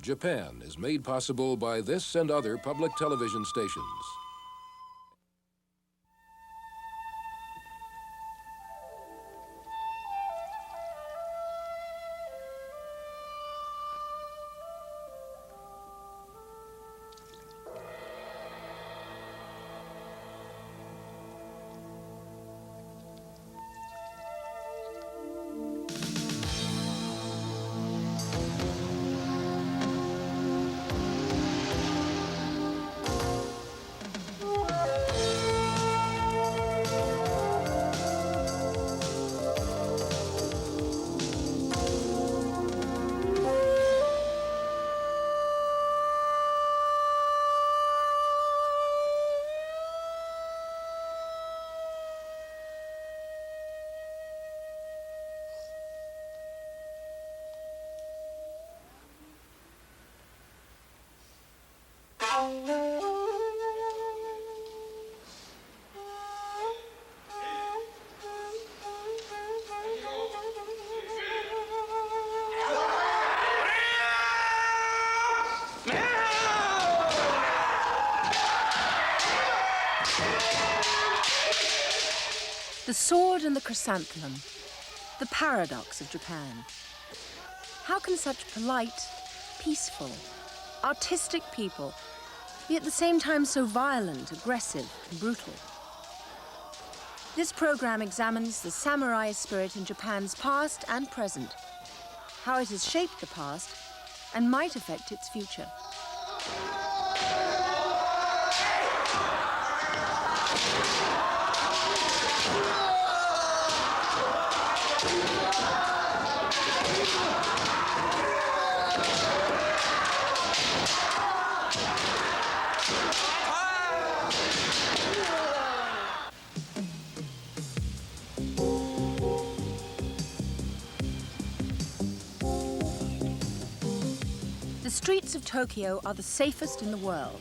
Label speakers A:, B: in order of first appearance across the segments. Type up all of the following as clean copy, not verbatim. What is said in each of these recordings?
A: Japan is made possible by this and other public television stations.
B: The sword and the chrysanthemum, the paradox of Japan. How can such polite, peaceful, artistic people be at the same time so violent, aggressive, and brutal? This program examines the samurai spirit in Japan's past and present, how it has shaped the past and might affect its future. The streets of Tokyo are the safest in the world.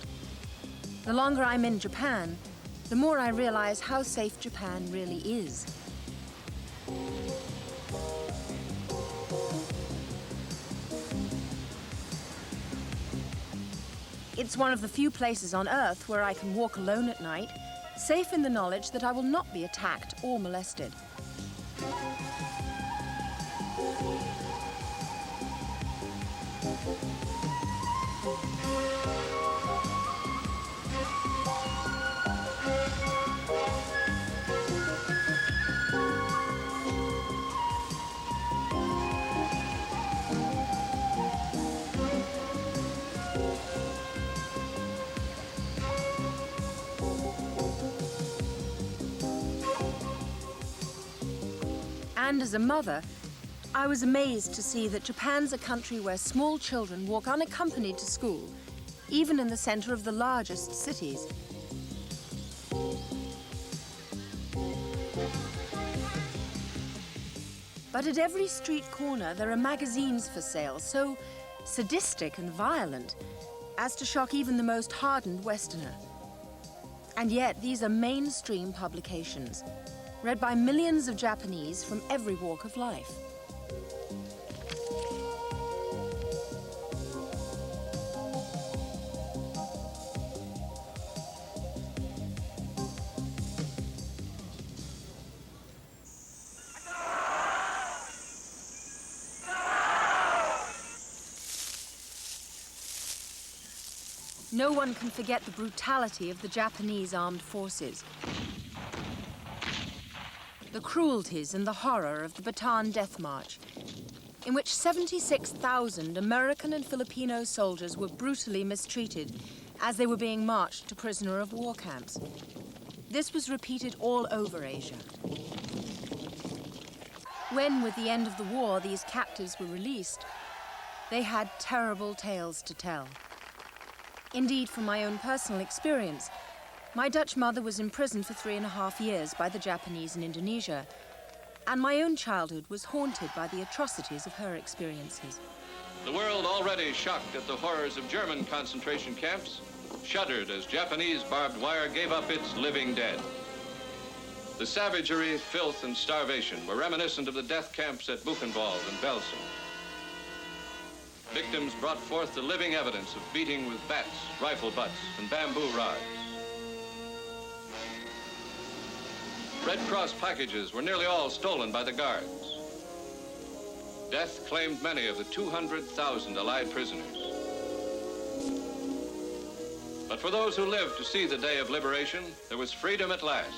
B: The longer I'm in Japan, the more I realize how safe Japan really is. It's one of the few places on Earth where I can walk alone at night, safe in the knowledge that I will not be attacked or molested. And as a mother, I was amazed to see that Japan's a country where small children walk unaccompanied to school, even in the center of the largest cities. But at every street corner, there are magazines for sale, so sadistic and violent as to shock even the most hardened Westerner. And yet, these are mainstream publications, read by millions of Japanese from every walk of life. No one can forget the brutality of the Japanese armed forces, the cruelties and the horror of the Bataan Death March, in which 76,000 American and Filipino soldiers were brutally mistreated as they were being marched to prisoner of war camps. This was repeated all over Asia. When, with the end of the war, these captives were released, they had terrible tales to tell. Indeed, from my own personal experience, my Dutch mother was imprisoned for 3.5 years by the Japanese in Indonesia, and my own childhood was haunted by the atrocities of her experiences.
C: The world, already shocked at the horrors of German concentration camps, shuddered as Japanese barbed wire gave up its living dead. The savagery, filth, and starvation were reminiscent of the death camps at Buchenwald and Belsen. Victims brought forth the living evidence of beating with bats, rifle butts, and bamboo rods. Red Cross packages were nearly all stolen by the guards. Death claimed many of the 200,000 Allied prisoners. But for those who lived to see the day of liberation, there was freedom at last.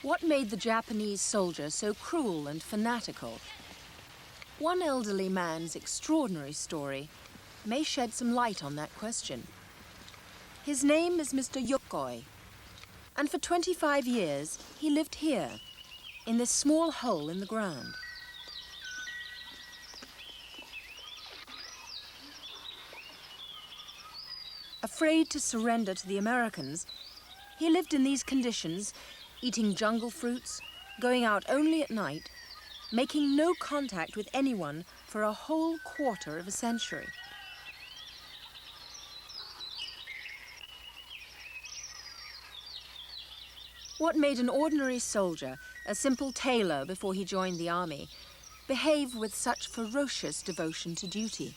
B: What made the Japanese soldier so cruel and fanatical? One elderly man's extraordinary story may shed some light on that question. His name is Mr. Yokoi, and for 25 years he lived here, in this small hole in the ground. Afraid to surrender to the Americans, he lived in these conditions, eating jungle fruits, going out only at night, making no contact with anyone for a whole quarter of a century. What made an ordinary soldier, a simple tailor before he joined the army, behave with such ferocious devotion to duty?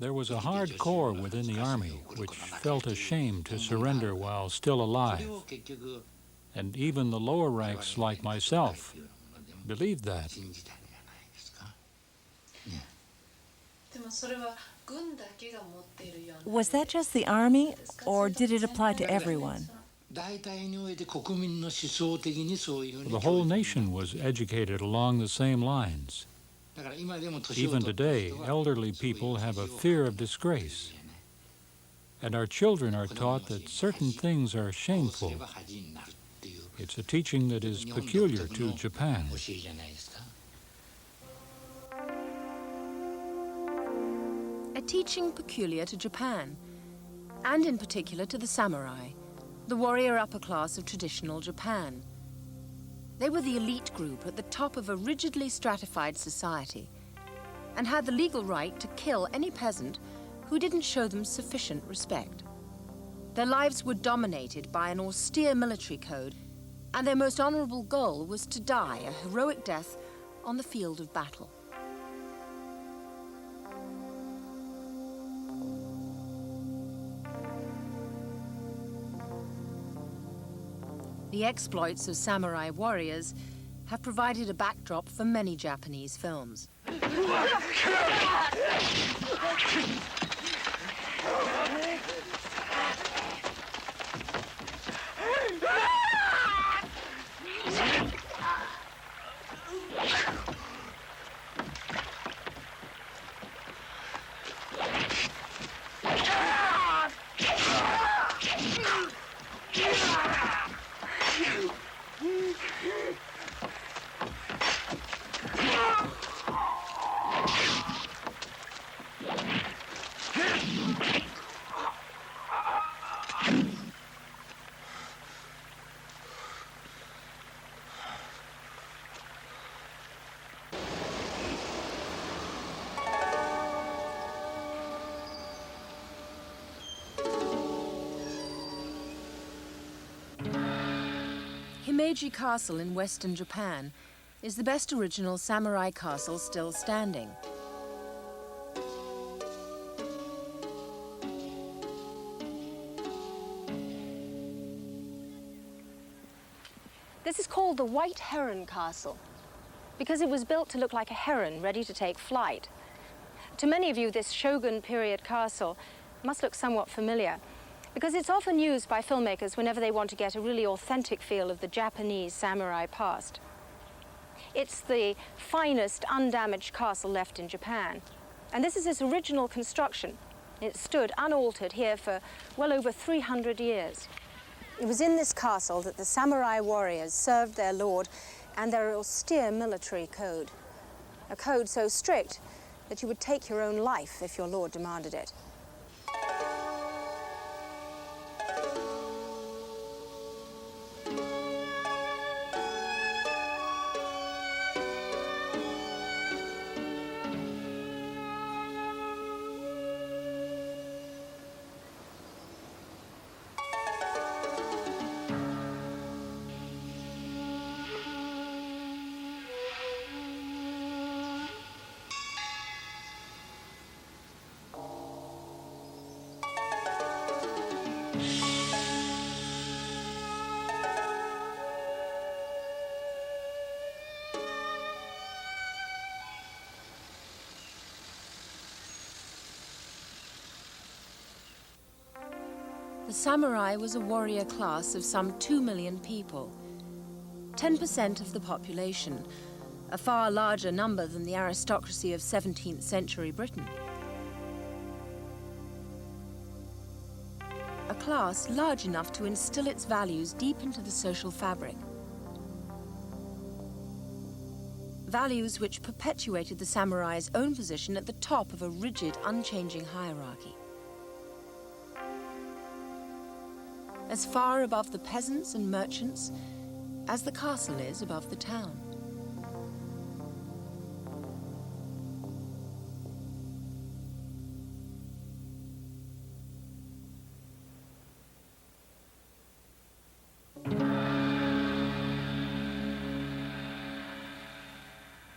D: There was a hard core within the army which felt ashamed to surrender while still alive. And even the lower ranks, like myself, believed that.
E: Was that just the army, or did it apply to everyone?
D: The whole nation was educated along the same lines. Even today, elderly people have a fear of disgrace. And our children are taught that certain things are shameful. It's a teaching that is peculiar to Japan.
B: A teaching peculiar to Japan, and in particular to the samurai, the warrior upper class of traditional Japan. They were the elite group at the top of a rigidly stratified society and had the legal right to kill any peasant who didn't show them sufficient respect. Their lives were dominated by an austere military code, and their most honorable goal was to die a heroic death on the field of battle. The exploits of samurai warriors have provided a backdrop for many Japanese films. Himeji Castle in western Japan is the best original samurai castle still standing. This is called the White Heron Castle because it was built to look like a heron ready to take flight. To many of you, this Shogun period castle must look somewhat familiar, because it's often used by filmmakers whenever they want to get a really authentic feel of the Japanese samurai past. It's the finest undamaged castle left in Japan. And this is its original construction. It stood unaltered here for well over 300 years. It was in this castle that the samurai warriors served their lord and their austere military code. A code so strict that you would take your own life if your lord demanded it. The samurai was a warrior class of some 2 million people, 10% of the population, a far larger number than the aristocracy of 17th century Britain. A class large enough to instill its values deep into the social fabric. Values which perpetuated the samurai's own position at the top of a rigid, unchanging hierarchy. As far above the peasants and merchants as the castle is above the town.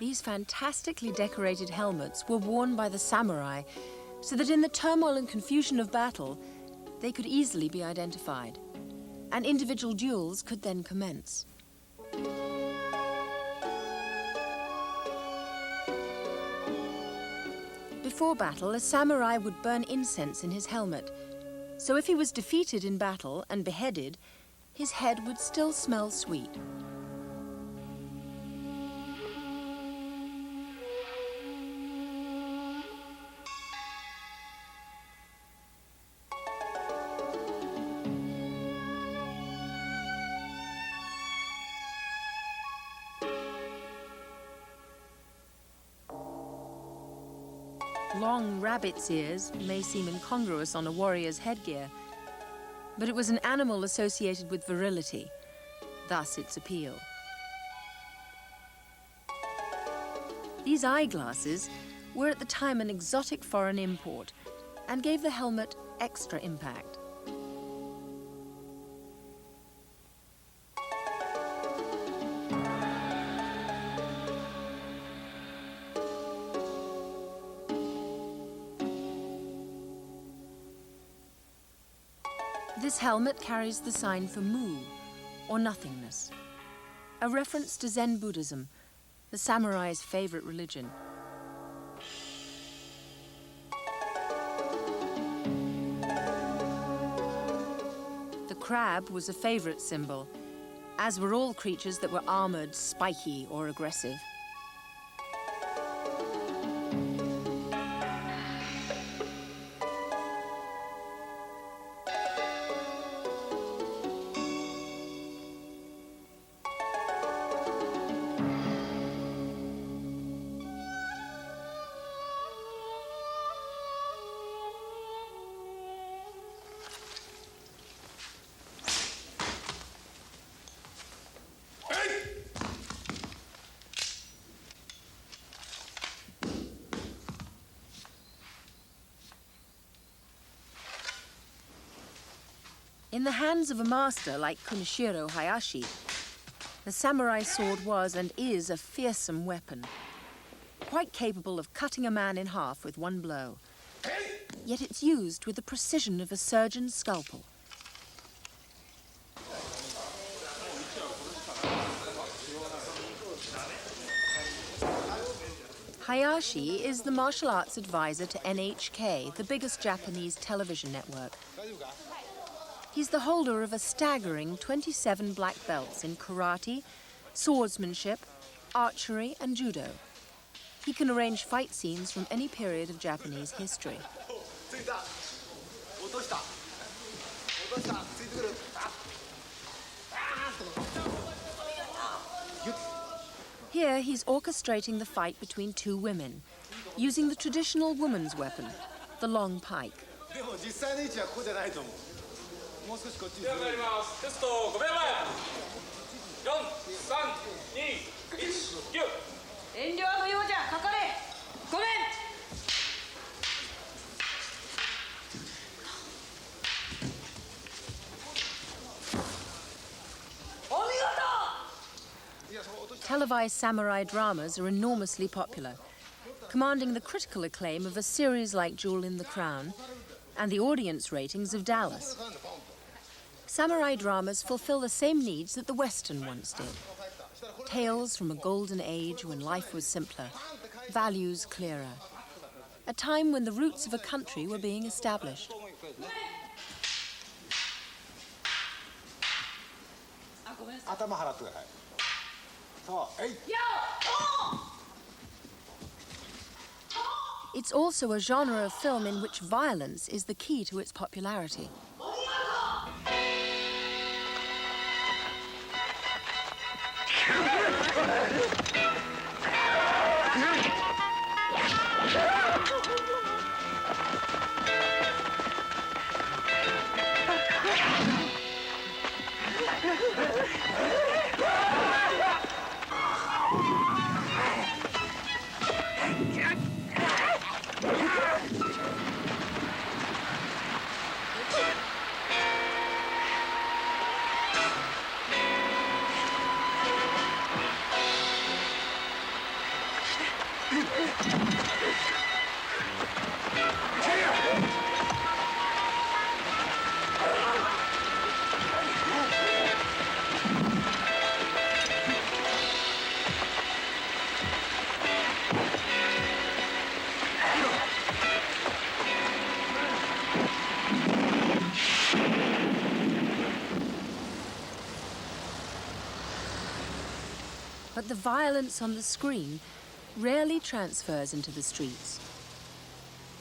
B: These fantastically decorated helmets were worn by the samurai so that in the turmoil and confusion of battle, they could easily be identified, and individual duels could then commence. Before battle, a samurai would burn incense in his helmet, so if he was defeated in battle and beheaded, his head would still smell sweet. Long rabbit's ears may seem incongruous on a warrior's headgear, but it was an animal associated with virility, thus its appeal. These eyeglasses were at the time an exotic foreign import and gave the helmet extra impact. This helmet carries the sign for Mu, or nothingness, a reference to Zen Buddhism, the samurai's favorite religion. The crab was a favorite symbol, as were all creatures that were armored, spiky, or aggressive. In the hands of a master like Kunishiro Hayashi, the samurai sword was and is a fearsome weapon, quite capable of cutting a man in half with one blow. Yet it's used with the precision of a surgeon's scalpel. Hayashi is the martial arts advisor to NHK, the biggest Japanese television network. He's the holder of a staggering 27 black belts in karate, swordsmanship, archery, and judo. He can arrange fight scenes from any period of Japanese history. Here, he's orchestrating the fight between two women, using the traditional woman's weapon, the long pike. Televised samurai dramas are enormously popular, commanding the critical acclaim of a series like Jewel in the Crown and the audience ratings of Dallas. Samurai dramas fulfill the same needs that the Western once did. Tales from a golden age when life was simpler, values clearer. A time when the roots of a country were being established.
F: 頭払ってください。そう、えい。
B: It's also a genre of film in which violence is the key to its popularity. But the violence on the screen rarely transfers into the streets.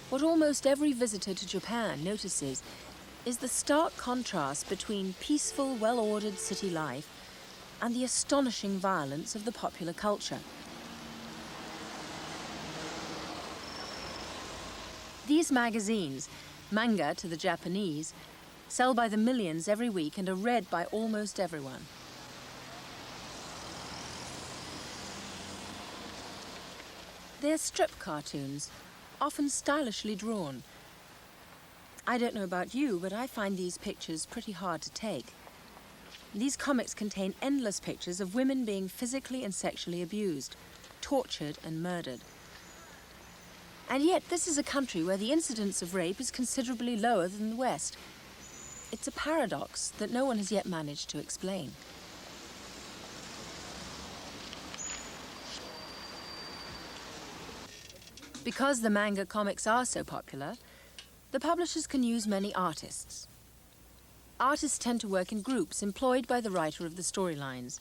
B: What almost every visitor to Japan notices is the stark contrast between peaceful, well-ordered city life and the astonishing violence of the popular culture. These magazines, manga to the Japanese, sell by the millions every week and are read by almost everyone. They're strip cartoons, often stylishly drawn. I don't know about you, but I find these pictures pretty hard to take. These comics contain endless pictures of women being physically and sexually abused, tortured and murdered. And yet this is a country where the incidence of rape is considerably lower than the West. It's a paradox that no one has yet managed to explain. Because the manga comics are so popular, the publishers can use many artists. Artists tend to work in groups employed by the writer of the storylines.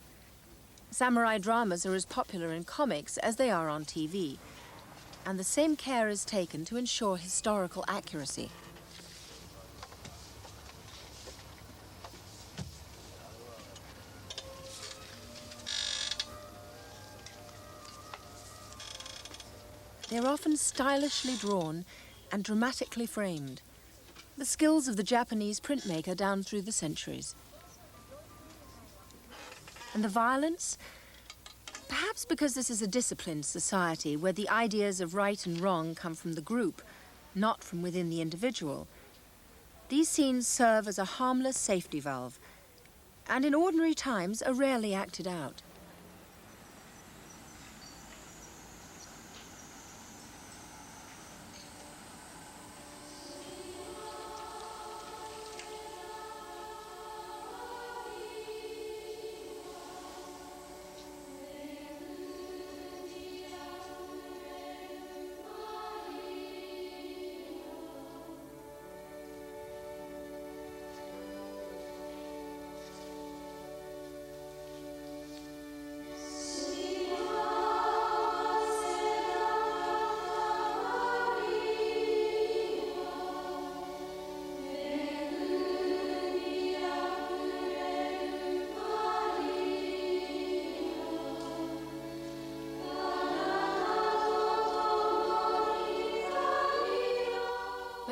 B: Samurai dramas are as popular in comics as they are on TV, and the same care is taken to ensure historical accuracy. They're often stylishly drawn and dramatically framed, the skills of the Japanese printmaker down through the centuries. And the violence? Perhaps because this is a disciplined society where the ideas of right and wrong come from the group, not from within the individual. These scenes serve as a harmless safety valve, and in ordinary times are rarely acted out.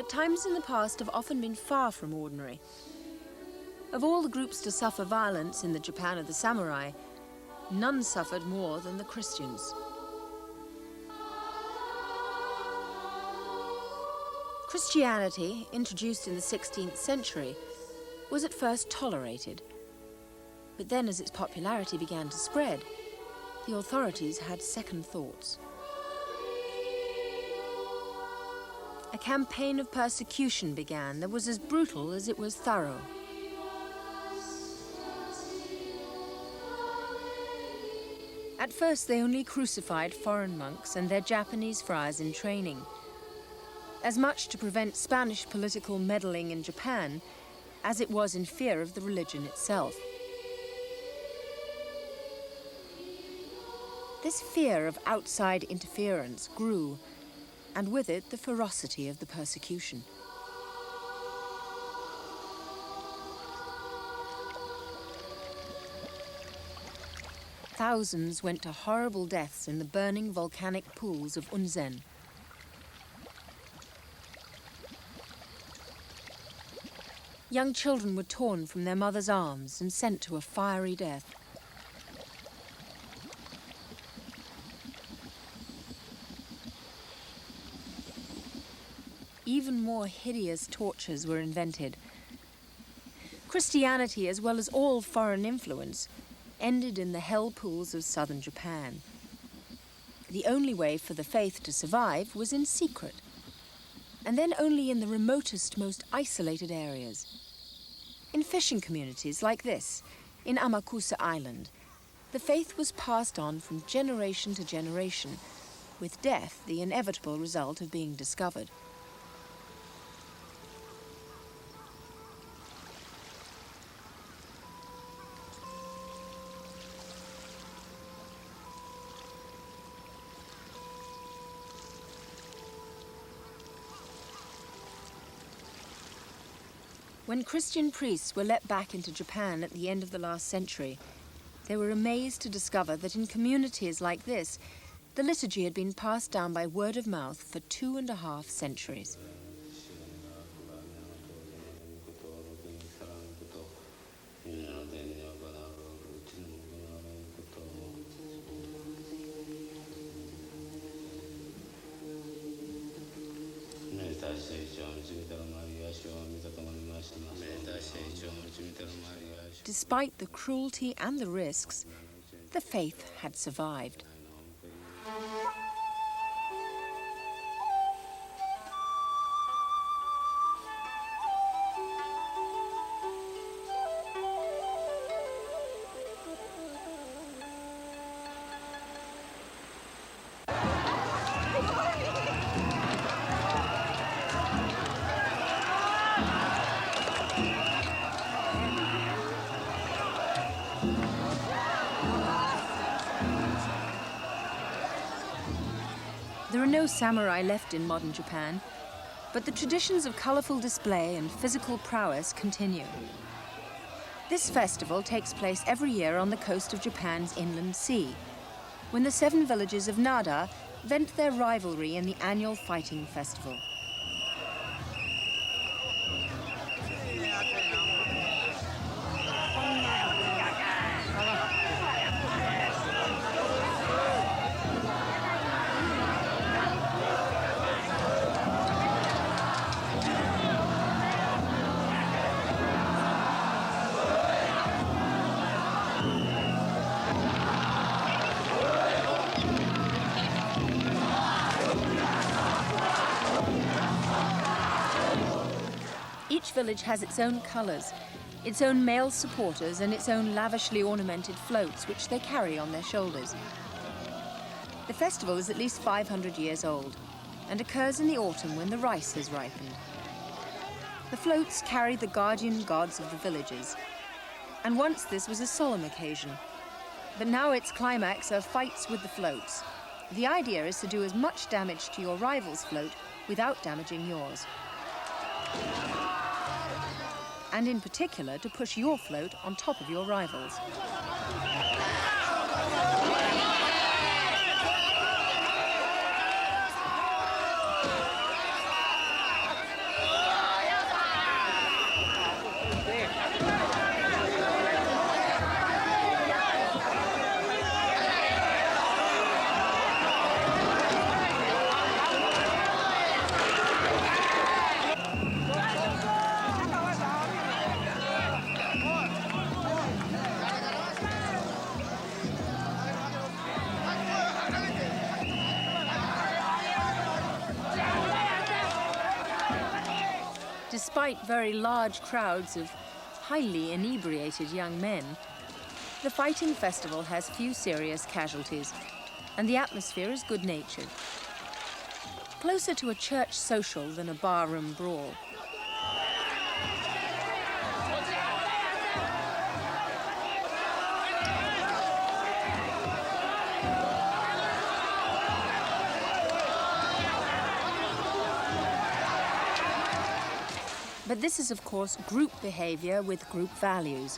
B: But times in the past have often been far from ordinary. Of all the groups to suffer violence in the Japan of the samurai, none suffered more than the Christians. Christianity, introduced in the 16th century, was at first tolerated. But then as its popularity began to spread, the authorities had second thoughts. A campaign of persecution began that was as brutal as it was thorough. At first, they only crucified foreign monks and their Japanese friars in training, as much to prevent Spanish political meddling in Japan as it was in fear of the religion itself. This fear of outside interference grew, and with it the ferocity of the persecution. Thousands went to horrible deaths in the burning volcanic pools of Unzen. Young children were torn from their mothers' arms and sent to a fiery death. Even more hideous tortures were invented. Christianity, as well as all foreign influence, ended in the hell pools of southern Japan. The only way for the faith to survive was in secret, and then only in the remotest, most isolated areas. In fishing communities like this, in Amakusa Island, the faith was passed on from generation to generation, with death the inevitable result of being discovered. When Christian priests were let back into Japan at the end of the last century, they were amazed to discover that in communities like this, the liturgy had been passed down by word of mouth for 2.5 centuries. Despite the cruelty and the risks, the faith had survived. There are no samurai left in modern Japan, but the traditions of colorful display and physical prowess continue. This festival takes place every year on the coast of Japan's inland sea, when the 7 villages of Nada vent their rivalry in the annual fighting festival. Each village has its own colors, its own male supporters, and its own lavishly ornamented floats, which they carry on their shoulders. The festival is at least 500 years old and occurs in the autumn when the rice has ripened. The floats carry the guardian gods of the villages, and once this was a solemn occasion, but now its climax are fights with the floats. The idea is to do as much damage to your rival's float without damaging yours. And in particular, to push your float on top of your rival's. Despite very large crowds of highly inebriated young men, the fighting festival has few serious casualties, and the atmosphere is good-natured. Closer to a church social than a barroom brawl. But this is, of course, group behavior with group values,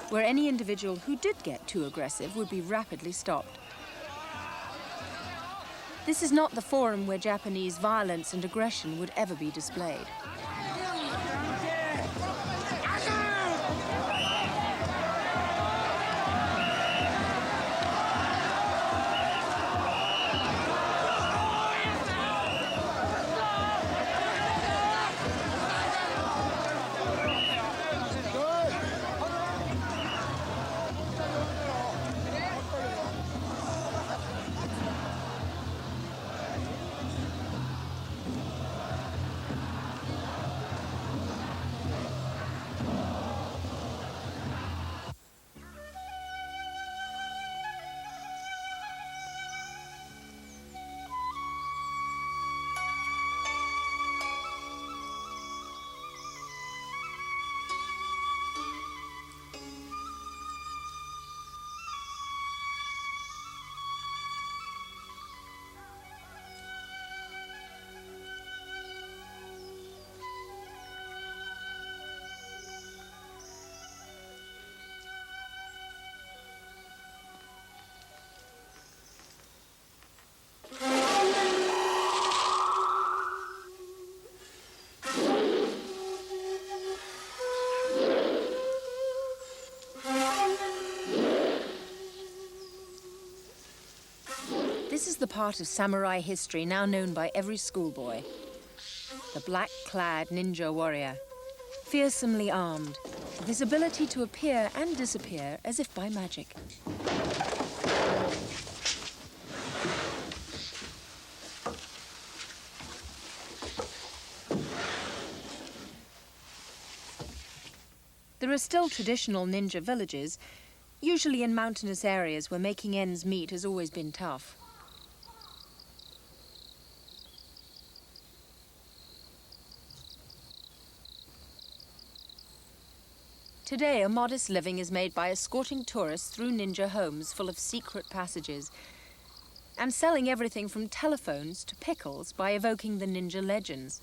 B: where any individual who did get too aggressive would be rapidly stopped. This is not the forum where Japanese violence and aggression would ever be displayed. This is the part of samurai history now known by every schoolboy. The black-clad ninja warrior, fearsomely armed, with his ability to appear and disappear as if by magic. There are still traditional ninja villages, usually in mountainous areas where making ends meet has always been tough. Today, a modest living is made by escorting tourists through ninja homes full of secret passages and selling everything from telephones to pickles by evoking the ninja legends.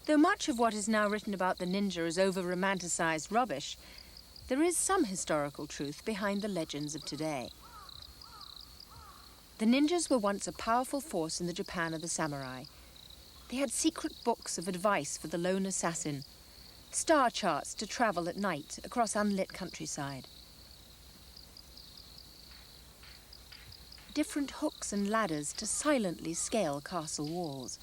B: Though much of what is now written about the ninja is over-romanticized rubbish, there is some historical truth behind the legends of today. The ninjas were once a powerful force in the Japan of the samurai. They had secret books of advice for the lone assassin, star charts to travel at night across unlit countryside, different hooks and ladders to silently scale castle walls,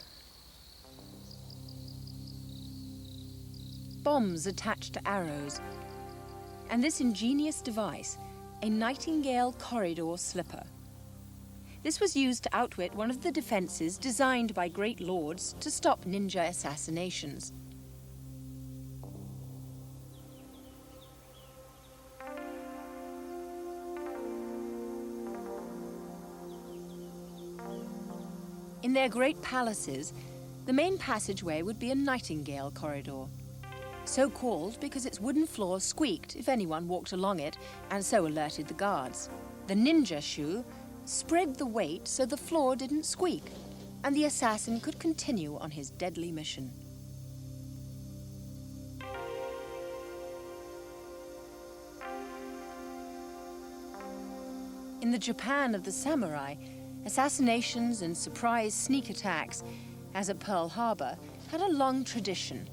B: bombs attached to arrows, and this ingenious device, a nightingale corridor slipper. This was used to outwit one of the defenses designed by great lords to stop ninja assassinations. In their great palaces, the main passageway would be a nightingale corridor, so called because its wooden floor squeaked if anyone walked along it, and so alerted the guards. The ninja shoe spread the weight so the floor didn't squeak, and the assassin could continue on his deadly mission. In the Japan of the samurai, assassinations and surprise sneak attacks, as at Pearl Harbor, had a long tradition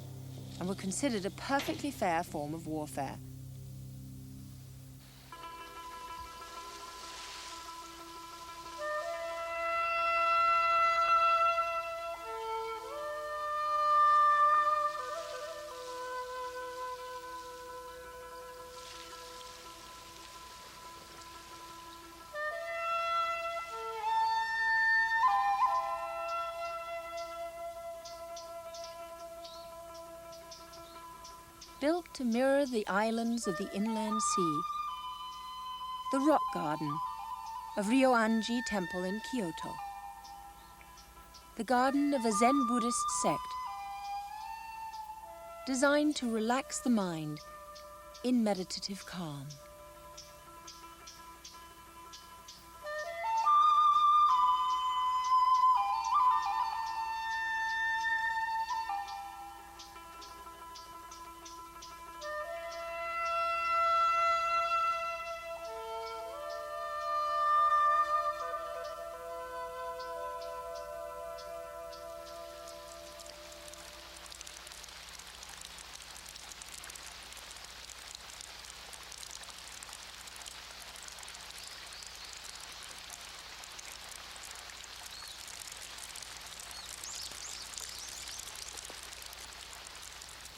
B: and were considered a perfectly fair form of warfare. Built to mirror the islands of the inland sea, the rock garden of Ryoanji Temple in Kyoto, the garden of a Zen Buddhist sect, designed to relax the mind in meditative calm.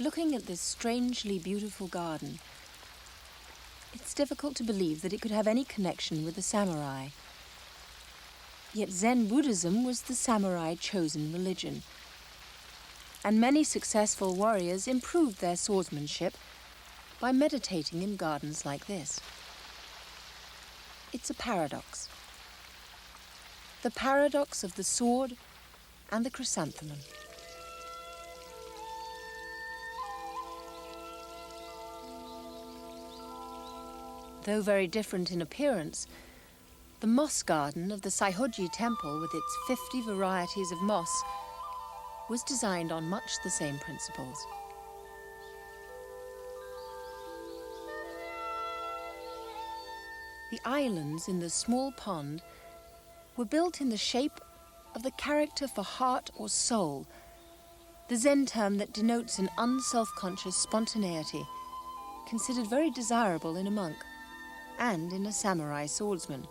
B: Looking at this strangely beautiful garden, it's difficult to believe that it could have any connection with the samurai. Yet Zen Buddhism was the samurai chosen religion, and many successful warriors improved their swordsmanship by meditating in gardens like this. It's a paradox. The paradox of the sword and the chrysanthemum. Though very different in appearance, the moss garden of the Saihoji temple with its 50 varieties of moss was designed on much the same principles. The islands in the small pond were built in the shape of the character for heart or soul, the Zen term that denotes an unself-conscious spontaneity, considered very desirable in a monk and in a samurai swordsman.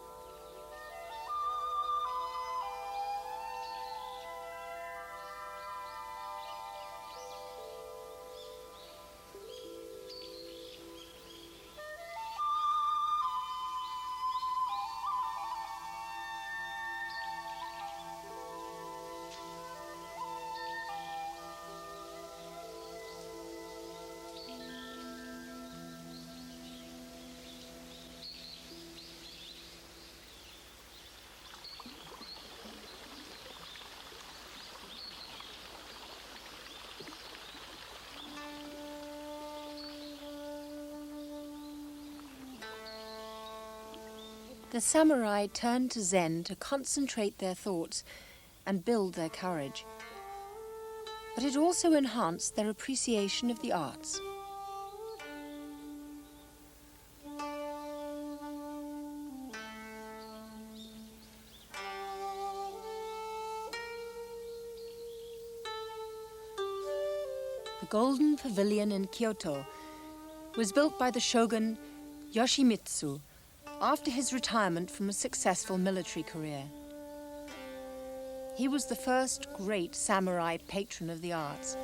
B: The samurai turned to Zen to concentrate their thoughts and build their courage. But it also enhanced their appreciation of the arts. The Golden Pavilion in Kyoto was built by the shogun Yoshimitsu after his retirement from a successful military career. He was the first great samurai patron of the arts.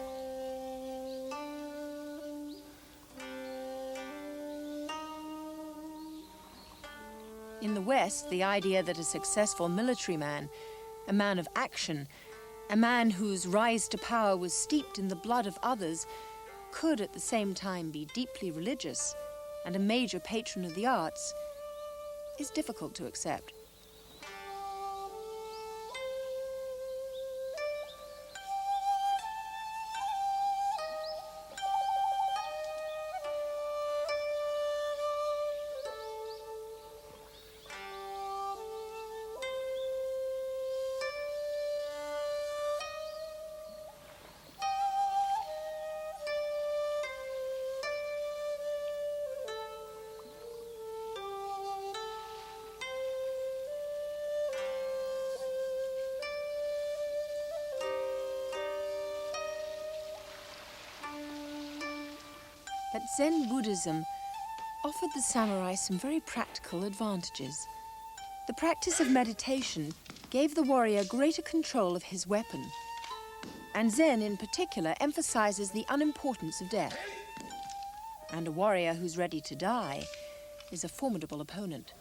B: In the West, the idea that a successful military man, a man of action, a man whose rise to power was steeped in the blood of others, could at the same time be deeply religious and a major patron of the arts, is difficult to accept. But Zen Buddhism offered the samurai some very practical advantages. The practice of meditation gave the warrior greater control of his weapon, and Zen in particular emphasizes the unimportance of death. And a warrior who's ready to die is a formidable opponent.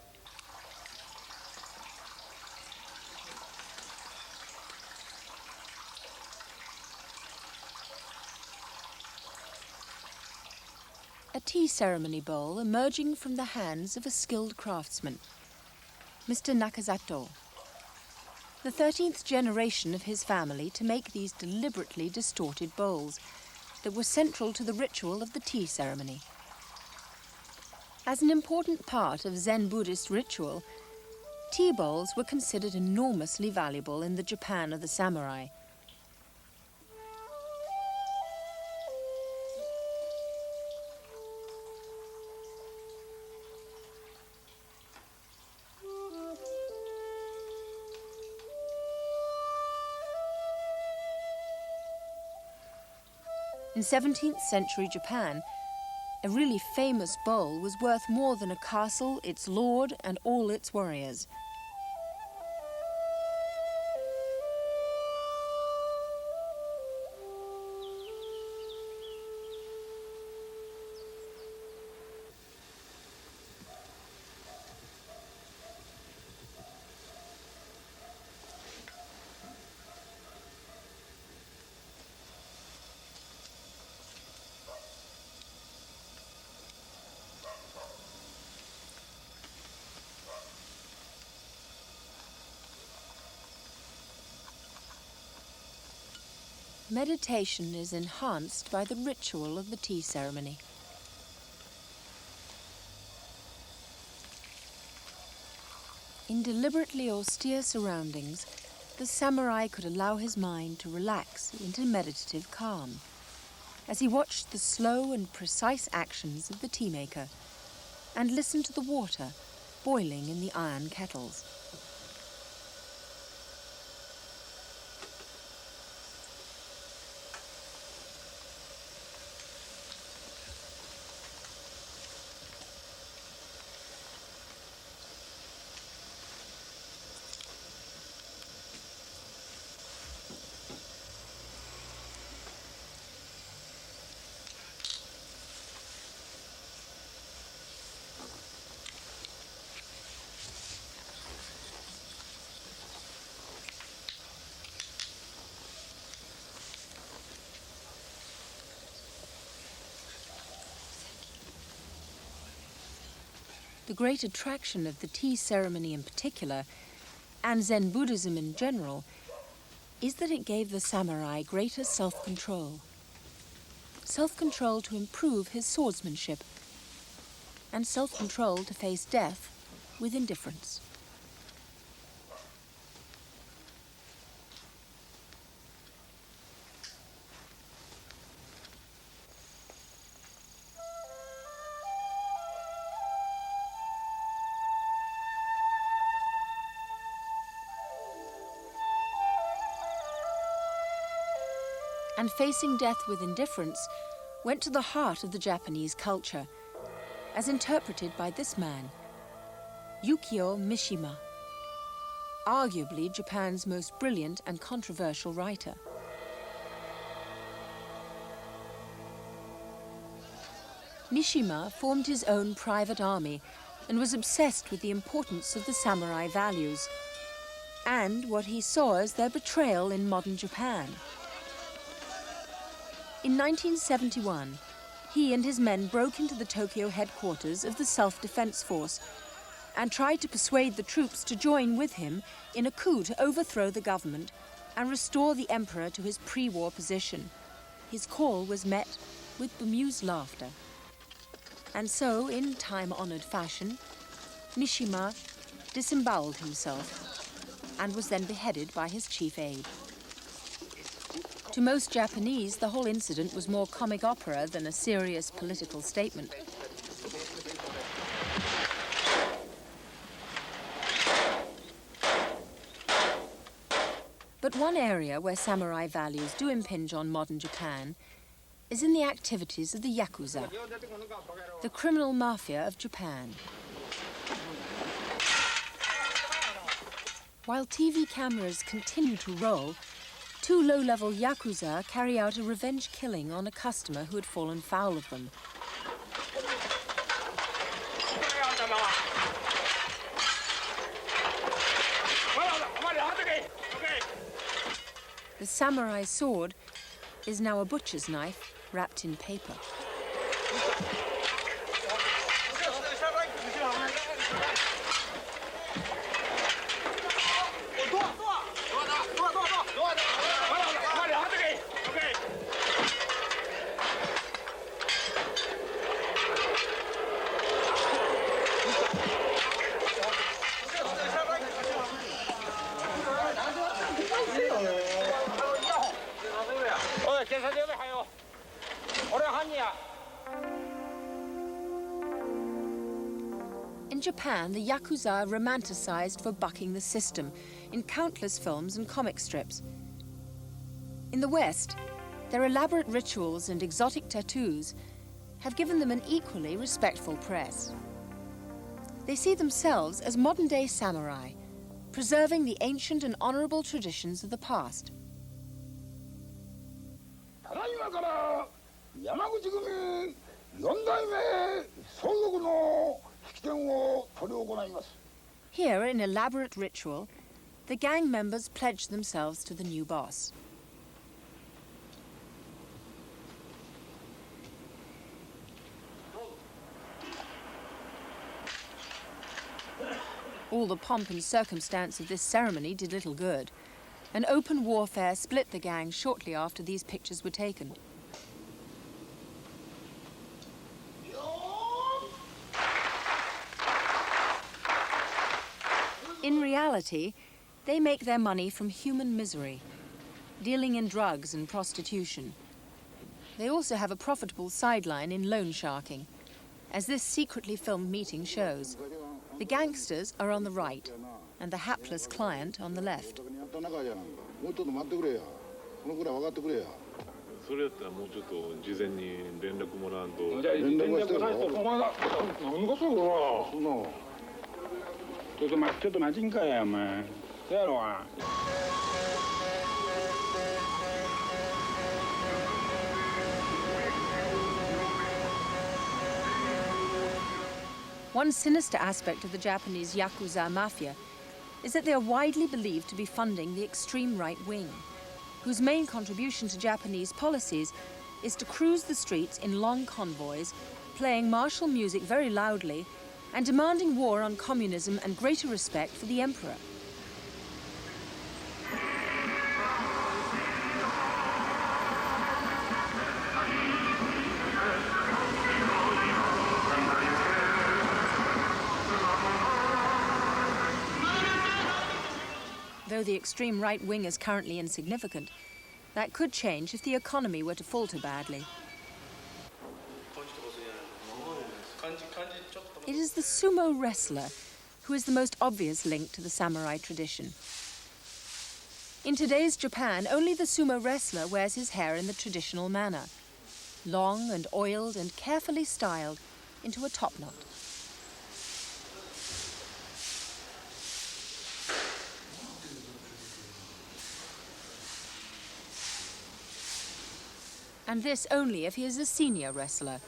B: A tea ceremony bowl emerging from the hands of a skilled craftsman, Mr. Nakazato, the 13th generation of his family to make these deliberately distorted bowls that were central to the ritual of the tea ceremony. As an important part of Zen Buddhist ritual, tea bowls were considered enormously valuable in the Japan of the samurai. In 17th century Japan, a really famous bowl was worth more than a castle, its lord, and all its warriors. meditation is enhanced by the ritual of the tea ceremony. In deliberately austere surroundings, the samurai could allow his mind to relax into meditative calm as he watched the slow and precise actions of the tea maker and listened to the water boiling in the iron kettles. The great attraction of the tea ceremony in particular, and Zen Buddhism in general, is that it gave the samurai greater self-control. Self-control to improve his swordsmanship, and self-control to face death with indifference. And facing death with indifference went to the heart of the Japanese culture, as interpreted by this man, Yukio Mishima, arguably Japan's most brilliant and controversial writer. Mishima formed his own private army and was obsessed with the importance of the samurai values and what he saw as their betrayal in modern Japan. In 1971, he and his men broke into the Tokyo headquarters of the Self-Defense Force and tried to persuade the troops to join with him in a coup to overthrow the government and restore the emperor to his pre-war position. His call was met with bemused laughter. And so, in time-honored fashion, Mishima disemboweled himself and was then beheaded by his chief aide. To most Japanese, the whole incident was more comic opera than a serious political statement. But one area where samurai values do impinge on modern Japan is in the activities of the Yakuza, the criminal mafia of Japan. While TV cameras continue to roll, two low-level Yakuza carry out a revenge killing on a customer who had fallen foul of them. The samurai sword is now a butcher's knife wrapped in paper. In Japan, the Yakuza are romanticized for bucking the system in countless films and comic strips. In the West, their elaborate rituals and exotic tattoos have given them an equally respectful press. They see themselves as modern-day samurai, preserving the ancient and honorable traditions of the past. Here, in elaborate ritual, the gang members pledge themselves to the new boss. All the pomp and circumstance of this ceremony did little good. An open warfare split the gang shortly after these pictures were taken. In reality, they make their money from human misery, dealing in drugs and prostitution. They also have a profitable sideline in loan sharking, as this secretly filmed meeting shows. The gangsters are on the right, and the hapless client on the left. One sinister aspect of the Japanese Yakuza mafia is that they are widely believed to be funding the extreme right wing, whose main contribution to Japanese policies is to cruise the streets in long convoys, playing martial music very loudly, and demanding war on communism and greater respect for the emperor. Though the extreme right wing is currently insignificant, that could change if the economy were to falter badly. It is the sumo wrestler who is the most obvious link to the samurai tradition. In today's Japan, only the sumo wrestler wears his hair in the traditional manner, long and oiled and carefully styled into a topknot. And this only if he is a senior wrestler.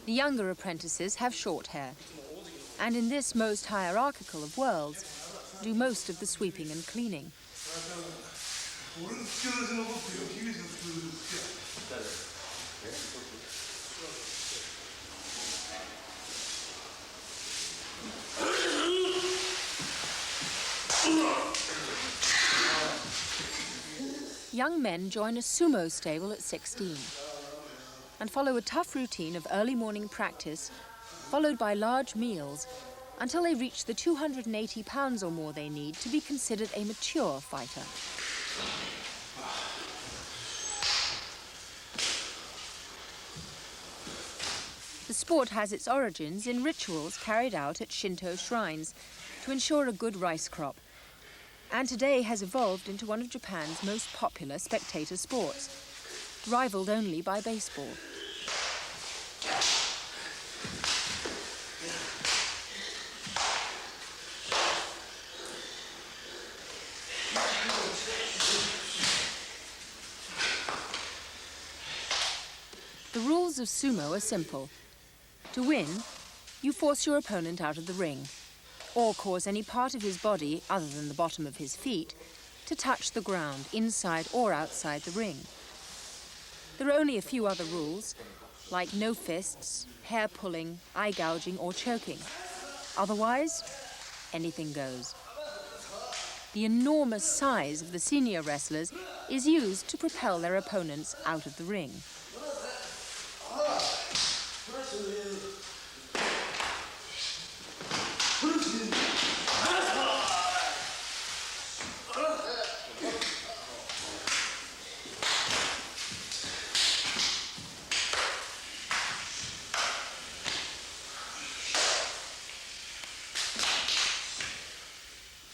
B: The younger apprentices have short hair, and in this most hierarchical of worlds, do most of the sweeping and cleaning. Young men join a sumo stable at 16 and follow a tough routine of early morning practice, followed by large meals, until they reach the 280 pounds or more they need to be considered a mature fighter. The sport has its origins in rituals carried out at Shinto shrines to ensure a good rice crop, and today has evolved into one of Japan's most popular spectator sports, rivaled only by baseball. The rules of sumo are simple. To win, you force your opponent out of the ring, or cause any part of his body, other than the bottom of his feet, to touch the ground, inside or outside the ring. There are only a few other rules, like no fists, hair pulling, eye gouging or choking. Otherwise, anything goes. The enormous size of the senior wrestlers is used to propel their opponents out of the ring.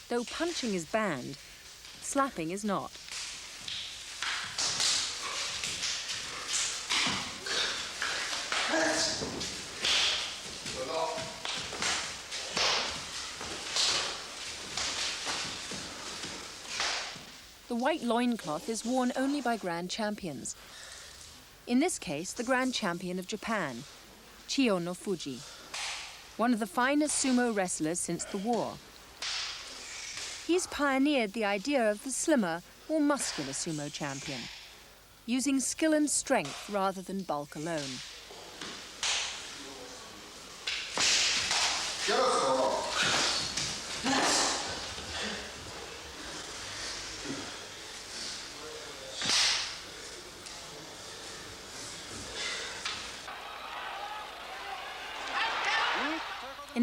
B: Though punching is banned, slapping is not. The white loincloth is worn only by grand champions. In this case, the grand champion of Japan, Chiyo no Fuji, one of the finest sumo wrestlers since the war. He's pioneered the idea of the slimmer, more muscular sumo champion, using skill and strength rather than bulk alone.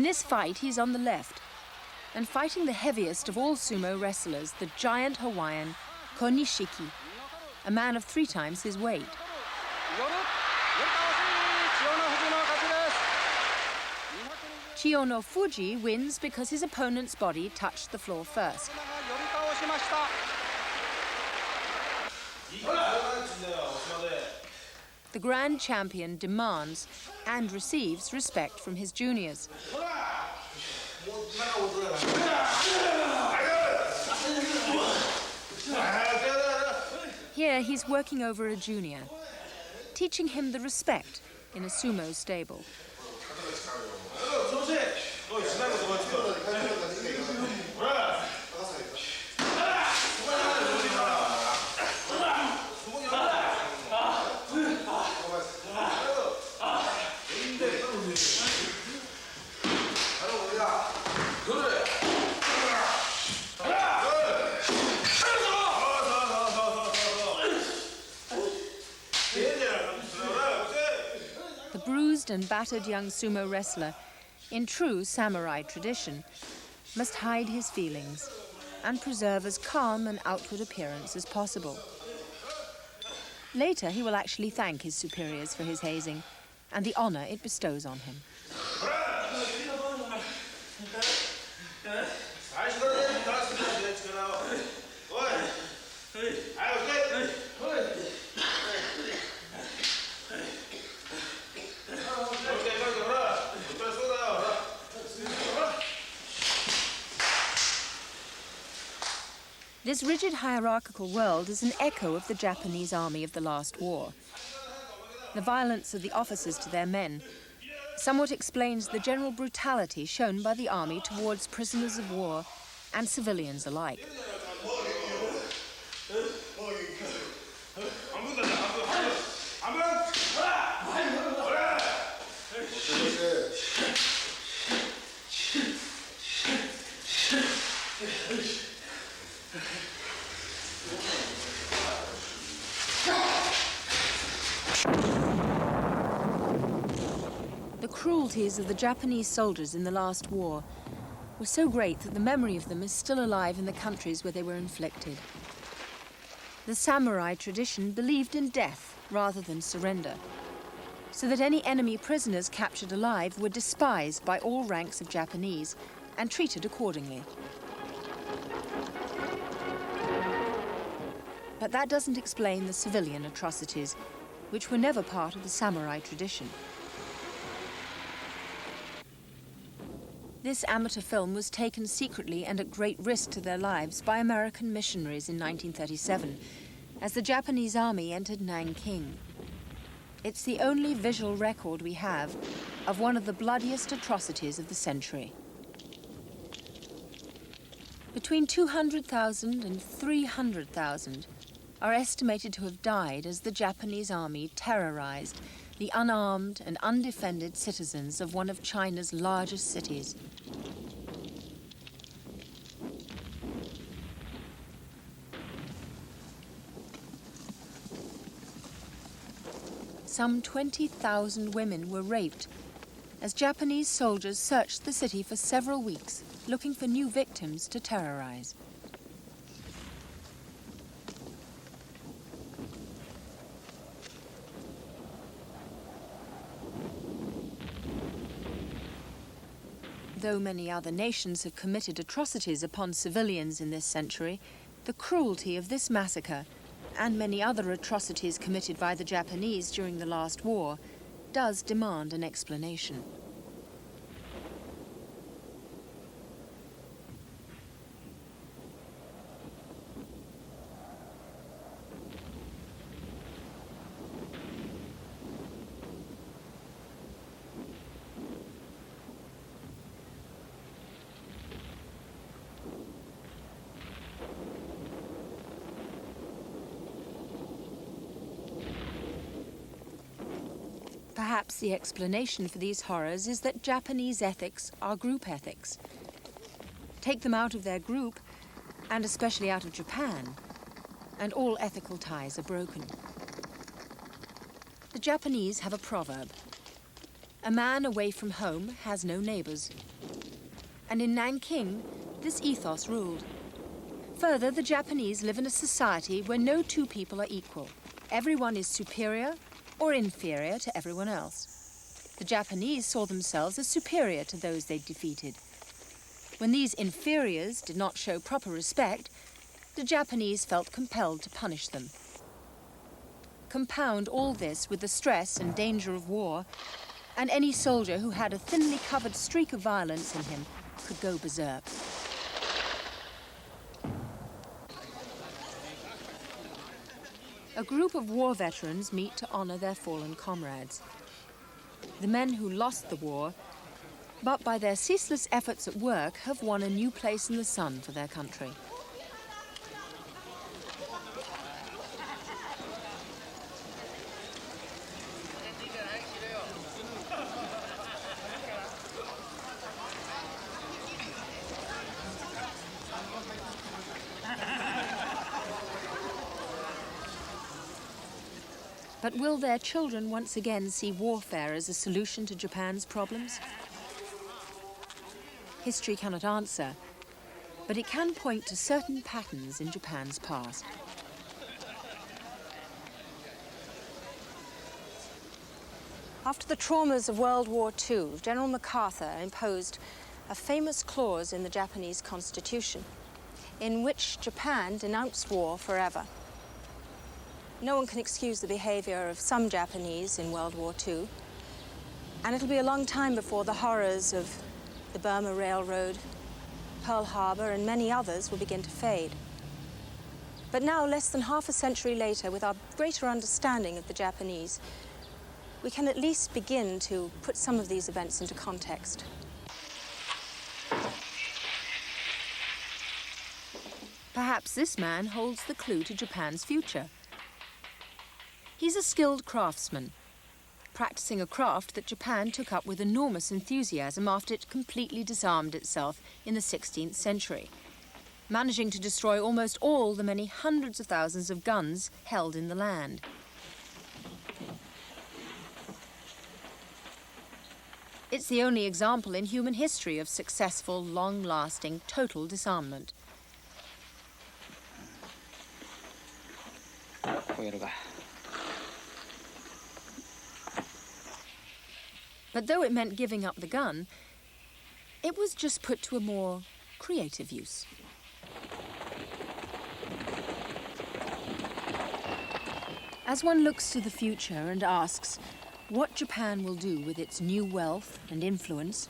B: In this fight, he's on the left, and fighting the heaviest of all sumo wrestlers, the giant Hawaiian Konishiki, a man of 3 times his weight. Chiyono Fuji wins because his opponent's body touched the floor first. The grand champion demands and receives respect from his juniors. Here he's working over a junior, teaching him the respect in a sumo stable. The bruised and battered young sumo wrestler, in true samurai tradition, must hide his feelings and preserve as calm an outward appearance as possible. Later, he will actually thank his superiors for his hazing and the honor it bestows on him. This rigid hierarchical world is an echo of the Japanese army of the last war. The violence of the officers to their men somewhat explains the general brutality shown by the army towards prisoners of war and civilians alike. The cruelties of the Japanese soldiers in the last war were so great that the memory of them is still alive in the countries where they were inflicted. The samurai tradition believed in death rather than surrender, so that any enemy prisoners captured alive were despised by all ranks of Japanese and treated accordingly. But that doesn't explain the civilian atrocities, which were never part of the samurai tradition. This amateur film was taken secretly and at great risk to their lives by American missionaries in 1937, as the Japanese army entered Nanking. It's the only visual record we have of one of the bloodiest atrocities of the century. Between 200,000 and 300,000 are estimated to have died as the Japanese army terrorized the unarmed and undefended citizens of one of China's largest cities. Some 20,000 women were raped as Japanese soldiers searched the city for several weeks, looking for new victims to terrorize. Though many other nations have committed atrocities upon civilians in this century, the cruelty of this massacre, and many other atrocities committed by the Japanese during the last war, does demand an explanation. Perhaps the explanation for these horrors is that Japanese ethics are group ethics. Take them out of their group, and especially out of Japan, and all ethical ties are broken. The Japanese have a proverb: a man away from home has no neighbors. And in Nanking, this ethos ruled. Further, the Japanese live in a society where no two people are equal. Everyone is superior or inferior to everyone else. The Japanese saw themselves as superior to those they defeated. When these inferiors did not show proper respect, the Japanese felt compelled to punish them. Compound all this with the stress and danger of war, and any soldier who had a thinly covered streak of violence in him could go berserk. A group of war veterans meet to honor their fallen comrades. The men who lost the war, but by their ceaseless efforts at work, have won a new place in the sun for their country. But will their children once again see warfare as a solution to Japan's problems? History cannot answer, but it can point to certain patterns in Japan's past. After the traumas of World War II, General MacArthur imposed a famous clause in the Japanese constitution in which Japan denounced war forever. No one can excuse the behavior of some Japanese in World War II, and it'll be a long time before the horrors of the Burma Railroad, Pearl Harbor, and many others will begin to fade. But now, less than half a century later, with our greater understanding of the Japanese, we can at least begin to put some of these events into context. Perhaps this man holds the clue to Japan's future. He's a skilled craftsman, practicing a craft that Japan took up with enormous enthusiasm after it completely disarmed itself in the 16th century, managing to destroy almost all the many hundreds of thousands of guns held in the land. It's the only example in human history of successful, long-lasting, total disarmament. But though it meant giving up the gun, it was just put to a more creative use. As one looks to the future and asks what Japan will do with its new wealth and influence,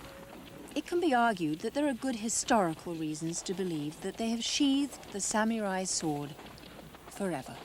B: it can be argued that there are good historical reasons to believe that they have sheathed the samurai sword forever.